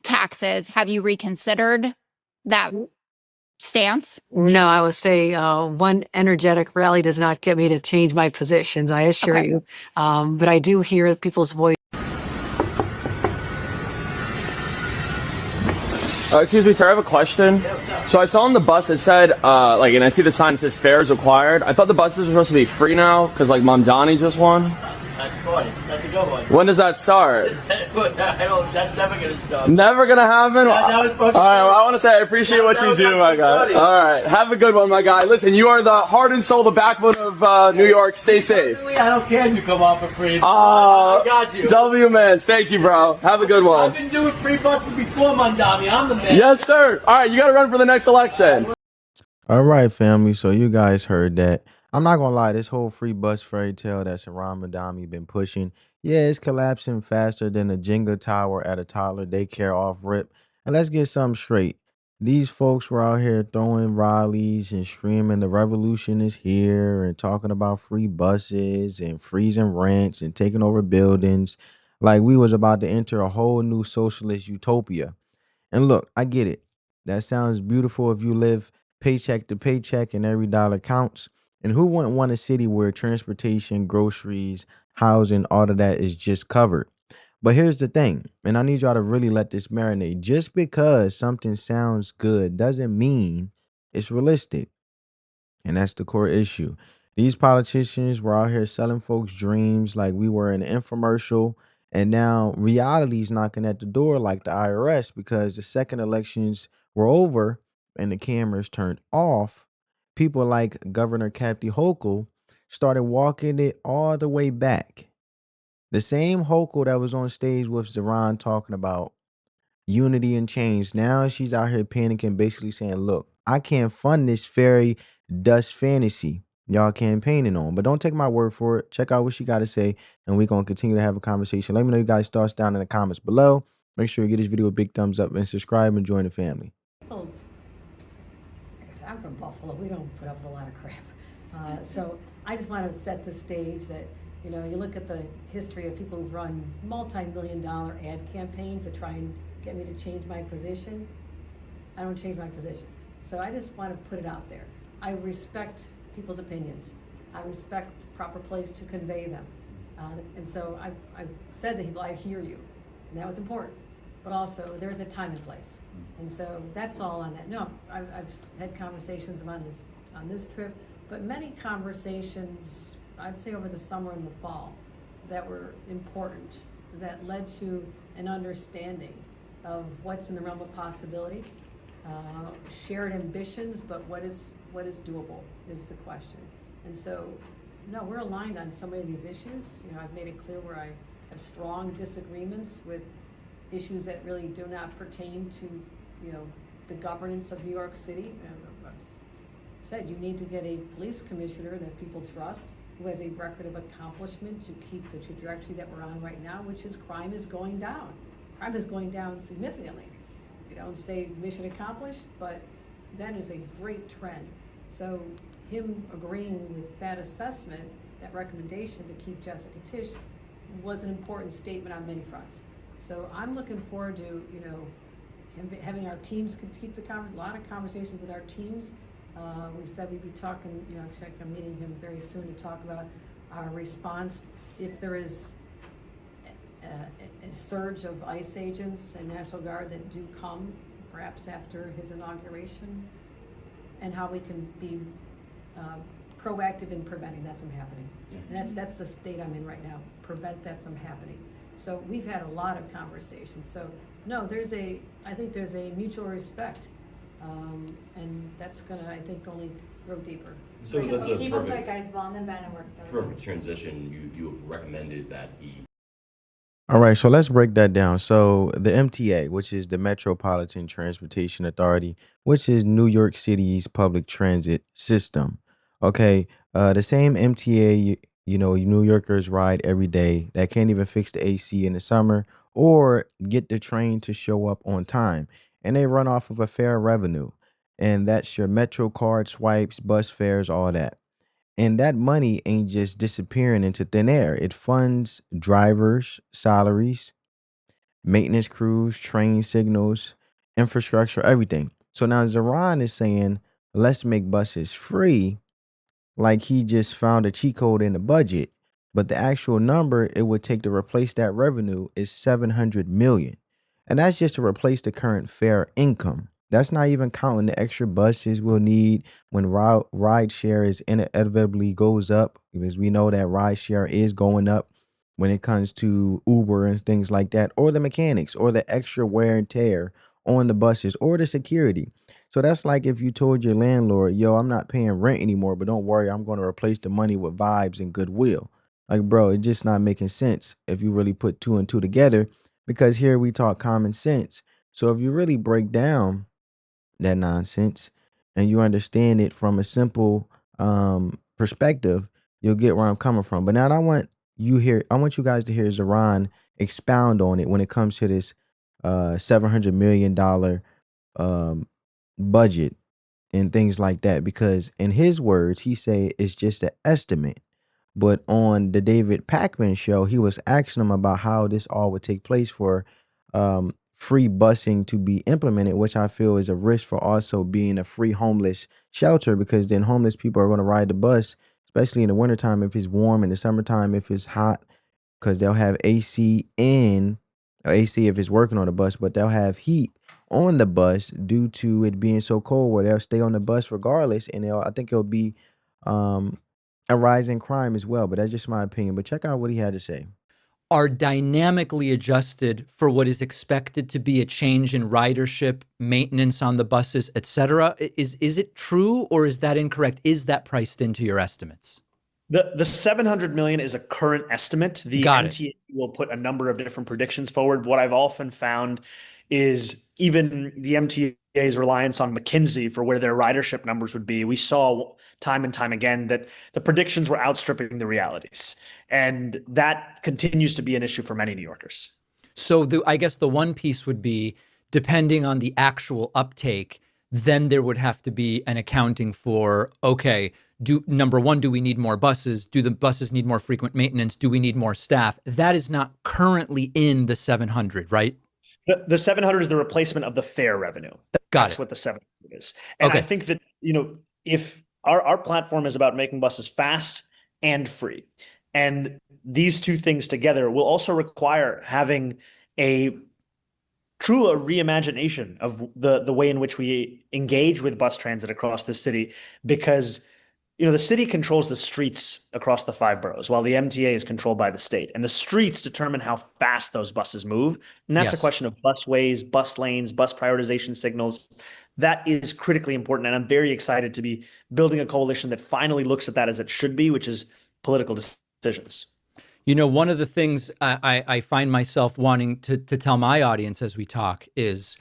taxes. Have you reconsidered that stance? No, I would say one energetic rally does not get me to change my positions, I assure you. But I do hear people's voice. Excuse me, sir, I have a question. So I saw on the bus it said, and I see the sign that says fares required. I thought the buses were supposed to be free now because, Mamdani just won. That's funny. That's a good one. When does that start? That's never going to stop. Never going to happen? That was fucking all right, well, I want to say I appreciate what you do, my guy. funny. All right, have a good one, my guy. Listen, you are the heart and soul, the backbone of New York. Stay safe. I don't care if you come off for free. I got you. W man, thank you, bro. Have a good one. I've been doing free buses before, Mamdani. I'm the man. Yes, sir. All right, you got to run for the next election. All right, family. So you guys heard that. I'm not gonna lie, this whole free bus fairy tale that Zoran Mamdani been pushing, yeah, it's collapsing faster than a Jenga tower at a toddler daycare off rip. And let's get something straight. These folks were out here throwing rallies and screaming the revolution is here and talking about free buses and freezing rents and taking over buildings like we was about to enter a whole new socialist utopia. And look, I get it. That sounds beautiful if you live paycheck to paycheck and every dollar counts. And who wouldn't want a city where transportation, groceries, housing, all of that is just covered? But here's the thing, and I need y'all to really let this marinate. Just because something sounds good doesn't mean it's realistic. And that's the core issue. These politicians were out here selling folks dreams like we were in an infomercial. And now reality's knocking at the door like the IRS, because the second elections were over and the cameras turned off, people like Governor Kathy Hochul started walking it all the way back. The same Hochul that was on stage with Zoran talking about unity and change. Now she's out here panicking, basically saying, look, I can't fund this fairy dust fantasy y'all campaigning on. But don't take my word for it. Check out what she got to say, and we're going to continue to have a conversation. Let me know you guys' thoughts down in the comments below. Make sure you give this video a big thumbs up and subscribe and join the family. I'm from Buffalo. We don't put up with a lot of crap. So I just want to set the stage that, you look at the history of people who've run multi-million-dollar ad campaigns to try and get me to change my position. I don't change my position. So I just want to put it out there. I respect people's opinions. I respect the proper place to convey them. And so I've said to people, I hear you. And that was important. But also, there's a time and place. And so that's all on that. No, I've had conversations on this trip, but many conversations, I'd say over the summer and the fall, that were important, that led to an understanding of what's in the realm of possibility, shared ambitions, but what is doable is the question. And so, no, we're aligned on so many of these issues. I've made it clear where I have strong disagreements with issues that really do not pertain to, the governance of New York City. I've said you need to get a police commissioner that people trust, who has a record of accomplishment to keep the trajectory that we're on right now, which is crime is going down. Crime is going down significantly. You don't say mission accomplished, but that is a great trend. So him agreeing with that assessment, that recommendation to keep Jessica Tisch, was an important statement on many fronts. So I'm looking forward to, having our teams keep a lot of conversations with our teams. We said we'd be talking, I'm meeting him very soon to talk about our response if there is a surge of ICE agents and National Guard that do come, perhaps after his inauguration, and how we can be proactive in preventing that from happening. Yeah. And that's the state I'm in right now, prevent that from happening. So we've had a lot of conversations. So no, I think there's a mutual respect, and that's gonna, I think, only grow deeper. So that's a perfect transition. You have recommended that he. All right, so let's break that down. So the MTA, which is the Metropolitan Transportation Authority, which is New York City's public transit system. Okay, the same MTA, New Yorkers ride every day that can't even fix the AC in the summer or get the train to show up on time. And they run off of a fair revenue. And that's your Metro card swipes, bus fares, all that. And that money ain't just disappearing into thin air. It funds drivers' salaries, maintenance crews, train signals, infrastructure, everything. So now Zoran is saying, let's make buses free, like he just found a cheat code in the budget. But the actual number it would take to replace that revenue is 700 million. And that's just to replace the current fare income. That's not even counting the extra buses we'll need when ride share is inevitably goes up, because we know that ride share is going up when it comes to Uber and things like that, or the mechanics, or the extra wear and tear on the buses, or the security. So that's like if you told your landlord, yo, I'm not paying rent anymore, but don't worry, I'm going to replace the money with vibes and goodwill. Like, bro, it's just not making sense if you really put two and two together, because here we talk common sense. So if you really break down that nonsense and you understand it from a simple perspective, you'll get where I'm coming from. But now I want you guys to hear Zoran expound on it when it comes to this $700 million budget and things like that, because in his words he say it's just an estimate. But on the David Pakman show, he was asking him about how this all would take place for free busing to be implemented, which I feel is a risk for also being a free homeless shelter, because then homeless people are going to ride the bus, especially in the wintertime if it's warm, in the summertime if it's hot, because they'll have AC in, or AC if it's working on the bus, but they'll have heat on the bus due to it being so cold, where they'll stay on the bus regardless, and I think it'll be um, a rise in crime as well. But that's just my opinion. But check out what he had to say. Are dynamically adjusted for what is expected to be a change in ridership, maintenance on the buses, etc. Is it true, or is that incorrect? Is that priced into your estimates? The 700 million is a current estimate. The MTA will put a number of different predictions forward. What I've often found is even the MTA's reliance on McKinsey for where their ridership numbers would be. We saw time and time again that the predictions were outstripping the realities. And that continues to be an issue for many New Yorkers. So I guess the one piece would be, depending on the actual uptake, then there would have to be an accounting for, okay, number one, do we need more buses? Do the buses need more frequent maintenance? Do we need more staff? That is not currently in the 700, right? The 700 is the replacement of the fare revenue. That's what the 700 is. And I think that, if our platform is about making buses fast and free, and these two things together will also require having a reimagination of the way in which we engage with bus transit across the city, because the city controls the streets across the 5 boroughs, while the MTA is controlled by the state. And the streets determine how fast those buses move. And that's a question of busways, bus lanes, bus prioritization signals. That is critically important. And I'm very excited to be building a coalition that finally looks at that as it should be, which is political decisions. One of the things I find myself wanting to tell my audience as we talk is,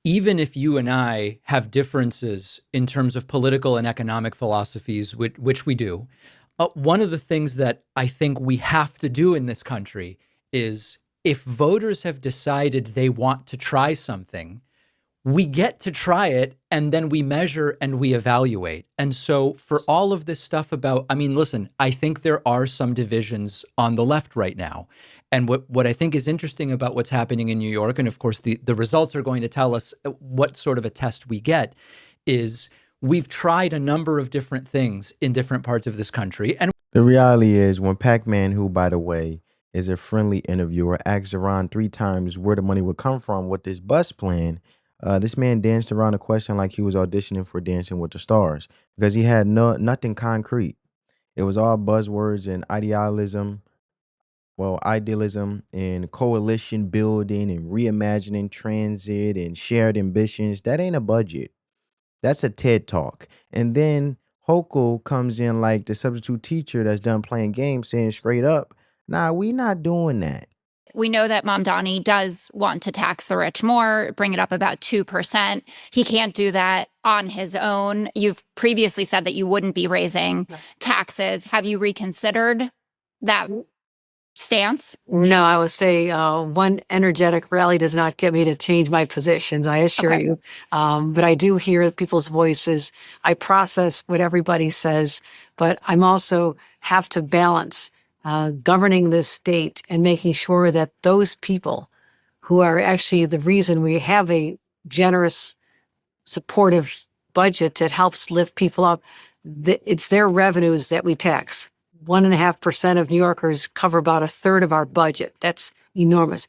even if you and I have differences in terms of political and economic philosophies, which we do, one of the things that I think we have to do in this country is, if voters have decided they want to try something, we get to try it, and then we measure and we evaluate. And so for all of this stuff about, listen, I think there are some divisions on the left right now. And what I think is interesting about what's happening in New York, and of course the results are going to tell us what sort of a test we get, is we've tried a number of different things in different parts of this country. And the reality is, when Pac-Man, who, by the way, is a friendly interviewer, asked Zoran 3 times where the money would come from with this bus plan, this man danced around the question like he was auditioning for Dancing with the Stars, because he had nothing concrete. It was all buzzwords and idealism and coalition building and reimagining transit and shared ambitions. That ain't a budget. That's a TED Talk. And then Hochul comes in like the substitute teacher that's done playing games, saying straight up, nah, we not doing that. We know that Mamdani does want to tax the rich more, bring it up about 2%. He can't do that on his own. You've previously said that you wouldn't be raising taxes. Have you reconsidered that stance? No, I would say one energetic rally does not get me to change my positions, I assure you. But I do hear people's voices. I process what everybody says, but I'm also have to balance governing this state and making sure that those people who are actually the reason we have a generous, supportive budget that helps lift people up. It's their revenues that we tax. 1.5% of New Yorkers cover about a third of our budget. That's enormous.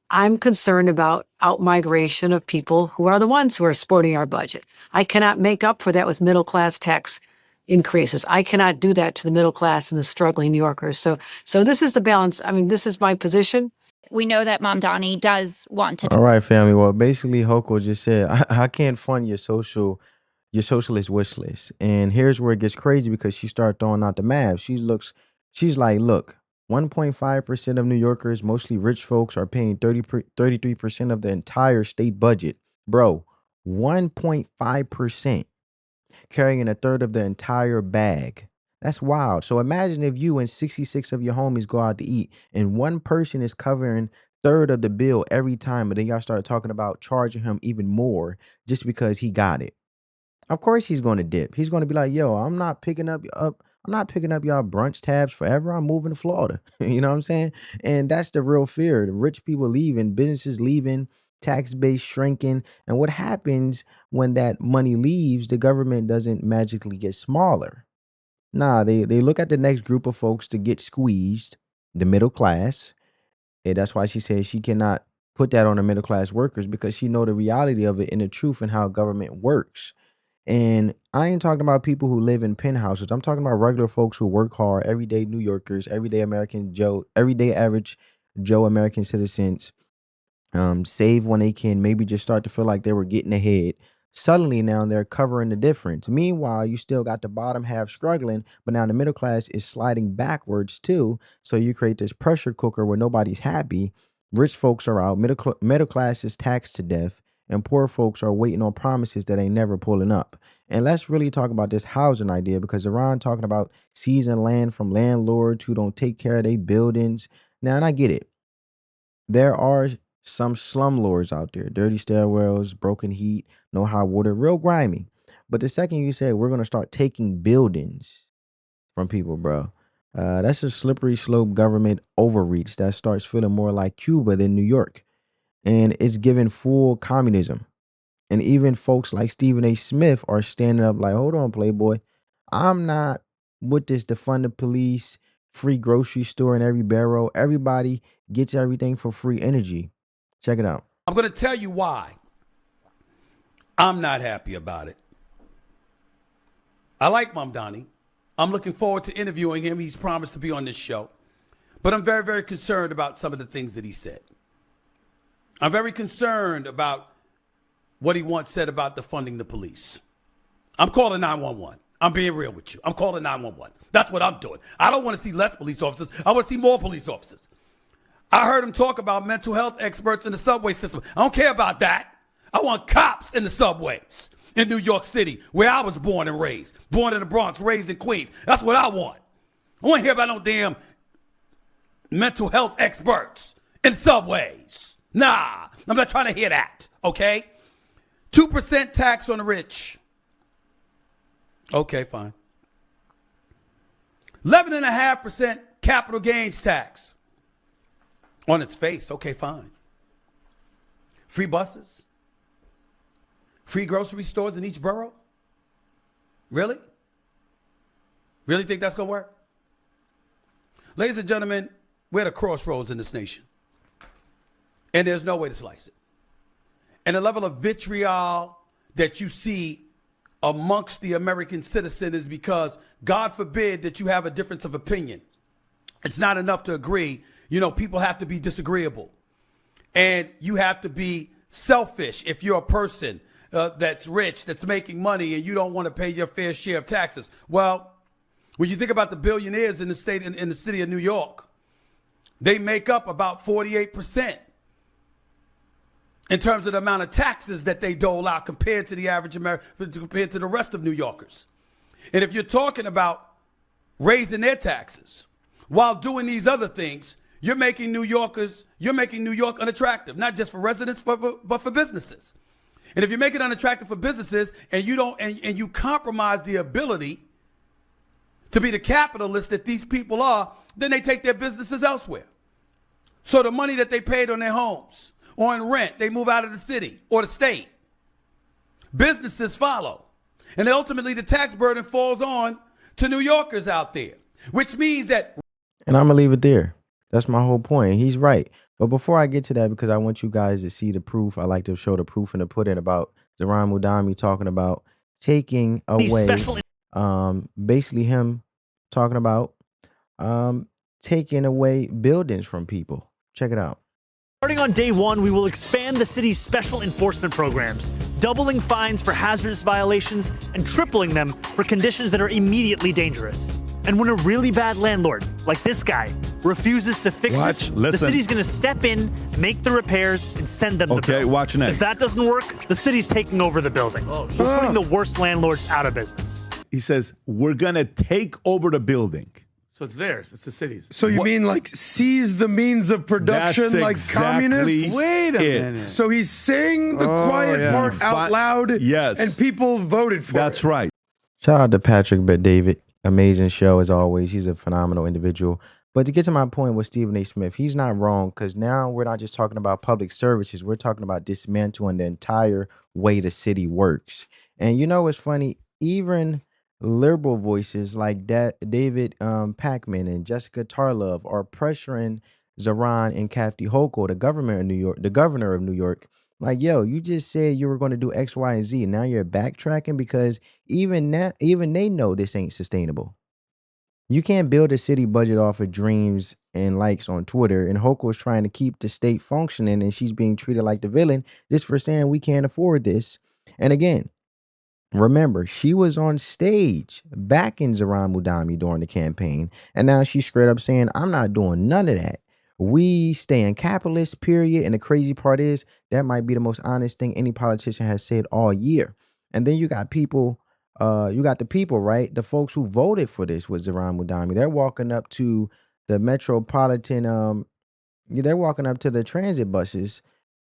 I'm concerned about outmigration of people who are the ones who are supporting our budget. I cannot make up for that with middle class tax increases. I cannot do that to the middle class and the struggling New Yorkers. So this is the balance. I mean, this is my position. We know that Mamdani does want to. All right, family. Well, basically, Hochul just said, I can't fund your socialist wish list. And here's where it gets crazy because she started throwing out the math. She's like, look, 1.5% of New Yorkers, mostly rich folks, are paying 33% of the entire state budget. Bro, 1.5%. Carrying a third of the entire bag. That's wild. So imagine if you and 66 of your homies go out to eat and one person is covering third of the bill every time, but then y'all start talking about charging him even more just because he got it. Of course he's going to dip. He's going to be like, yo, I'm not picking up y'all brunch tabs forever. I'm moving to Florida. You know what I'm saying? And that's the real fear. The rich people leaving, businesses leaving, tax base shrinking. And what happens when that money leaves, the government doesn't magically get smaller. Nah, they look at the next group of folks to get squeezed, the middle class. And that's why she says she cannot put that on the middle class workers because she know the reality of it and the truth and how government works. And I ain't talking about people who live in penthouses. I'm talking about regular folks who work hard, everyday New Yorkers, everyday average Joe American citizens, save when they can, maybe just start to feel like they were getting ahead. Suddenly now they're covering the difference. Meanwhile, you still got the bottom half struggling, but now the middle class is sliding backwards too. So you create this pressure cooker where nobody's happy. Rich folks are out, middle class is taxed to death, and poor folks are waiting on promises that ain't never pulling up. And let's really talk about this housing idea because Zoran talking about seizing land from landlords who don't take care of their buildings. Now, and I get it. There are some slumlords out there, dirty stairwells, broken heat, no hot water, real grimy. But the second you say we're going to start taking buildings from people, bro, that's a slippery slope government overreach that starts feeling more like Cuba than New York. And it's giving full communism. And even folks like Stephen A. Smith are standing up like, hold on, Playboy. I'm not with this defund the police, free grocery store in every barrel. Everybody gets everything for free energy. Check it out. I'm going to tell you why I'm not happy about it. I like Mamdani. I'm looking forward to interviewing him. He's promised to be on this show. But I'm very, very concerned about some of the things that he said. I'm very concerned about what he once said about defunding the police. I'm calling 911. I'm being real with you. I'm calling 911. That's what I'm doing. I don't want to see less police officers. I want to see more police officers. I heard him talk about mental health experts in the subway system. I don't care about that. I want cops in the subways in New York City, where I was born and raised. Born in the Bronx, raised in Queens. That's what I want. I want to hear about no damn mental health experts in subways. Nah, I'm not trying to hear that, okay? 2% tax on the rich. Okay, fine. 11.5% capital gains tax. On its face, okay, fine. Free buses? Free grocery stores in each borough? Really? Really think that's going to work? Ladies and gentlemen, we're at a crossroads in this nation. And there's no way to slice it. And the level of vitriol that you see amongst the American citizen is because, God forbid, that you have a difference of opinion. It's not enough to agree. You know, people have to be disagreeable. And you have to be selfish if you're a person that's rich, that's making money, and you don't want to pay your fair share of taxes. Well, when you think about the billionaires in the state, in the city of New York, they make up about 48% in terms of the amount of taxes that they dole out compared to the average American, compared to the rest of New Yorkers. And if you're talking about raising their taxes while doing these other things, you're making New York unattractive, not just for residents, but for businesses. And if you make it unattractive for businesses and you don't, and you compromise the ability to be the capitalists that these people are, then they take their businesses elsewhere. So the money that they paid on their homes or in Rent, they move out of the city or the state. Businesses follow. And ultimately, the tax burden falls on to New Yorkers out there, which means that. And I'm going to leave it there. That's my whole point. He's right. But before I get to that, because I want you guys to see the proof, I like to show the proof in the pudding about Zoran Mamdani talking about taking away, basically him talking about taking away buildings from people. Check it out. Starting on day one, we will expand the city's special enforcement programs, doubling fines for hazardous violations and tripling them for conditions that are immediately dangerous. And when a really bad landlord, like this guy, refuses to fix it, the city's going to step in, make the repairs, and send them the bill. Okay, watch next. If that doesn't work, the city's taking over the building. We're putting the worst landlords out of business. He says, we're going to take over the building. So it's theirs. It's the city's. So you mean like seize the means of production That's like exactly communists? Wait a it. minute. So he's saying the quiet part out loud. Yes. And people voted for it. That's right. Shout out to Patrick Bet-David. Amazing show as always. He's a phenomenal individual. But to get to my point with Stephen A. Smith, he's not wrong, because now we're not just talking about public services. We're talking about dismantling the entire way the city works. And you know what's funny? Even liberal voices like David Pacman and Jessica Tarlov are pressuring Zoran and Kathy Hochul, the governor of New York, like, yo, you just said you were going to do X, Y, and Z, and now you're backtracking, because even they know this ain't sustainable. You can't build a city budget off of dreams and likes on Twitter, and Hochul's trying to keep the state functioning, and she's being treated like the villain just for saying we can't afford this. And again, remember, she was on stage backing Zoran Mamdani during the campaign, and now she's straight up saying, I'm not doing none of that. We stay in capitalist, period. And the crazy part is that might be the most honest thing any politician has said all year. And then you got people, the people, right? The folks who voted for this with Zoran Mamdani, they're walking up to the metropolitan, they're walking up to the transit buses,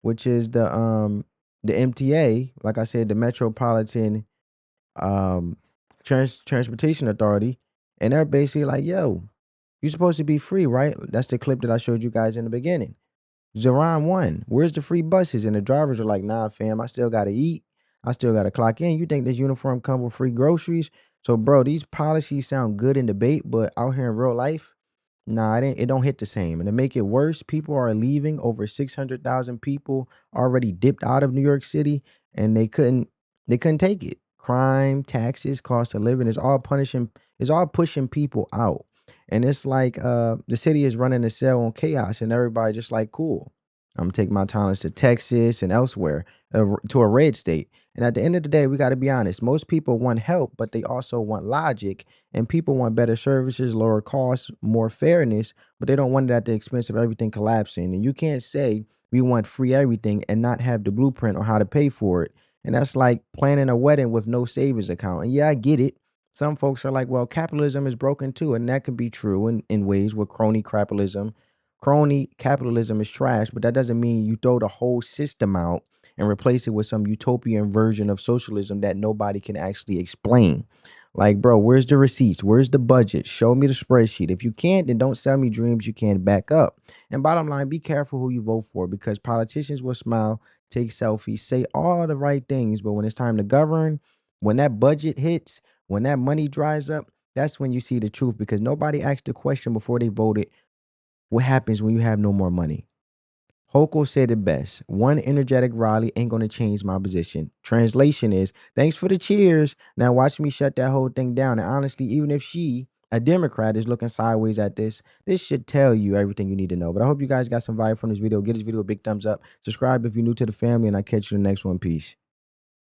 which is the MTA, like I said, the Metropolitan Transportation Authority, and they're basically like, yo, you're supposed to be free, right? That's the clip that I showed you guys in the beginning. Zoran won. Where's the free buses? And the drivers are like, nah, fam, I still got to eat. I still got to clock in. You think this uniform come with free groceries? So, bro, these policies sound good in debate, but out here in real life, nah, it don't hit the same. And to make it worse, people are leaving. Over 600,000 people already dipped out of New York City, and they couldn't take it. Crime, taxes, cost of living is all pushing people out. And it's like the city is running a sale on chaos, and everybody just like, cool, I'm gonna take my talents to Texas and elsewhere, to a red state. And at the end of the day, we got to be honest. Most people want help, but they also want logic, and people want better services, lower costs, more fairness, but they don't want it at the expense of everything collapsing. And you can't say we want free everything and not have the blueprint on how to pay for it. And that's like planning a wedding with no savings account. And yeah, I get it. Some folks are like, well, capitalism is broken too. And that can be true in ways with crony capitalism. Crony capitalism is trash, but that doesn't mean you throw the whole system out and replace it with some utopian version of socialism that nobody can actually explain. Like, bro, where's the receipts? Where's the budget? Show me the spreadsheet. If you can't, then don't sell me dreams you can't back up. And bottom line, be careful who you vote for, because politicians will smile, take selfies, say all the right things, but when it's time to govern, when that budget hits, when that money dries up, that's when you see the truth, because nobody asked the question before they voted, what happens when you have no more money? Hochul said it best. One energetic rally ain't going to change my position. Translation is, thanks for the cheers. Now watch me shut that whole thing down. And honestly, even if she, a Democrat, is looking sideways at this should tell you everything you need to know. But I hope you guys got some value from this video. Give this video a big thumbs up. Subscribe if you're new to the family, and I'll catch you in the next one. Peace.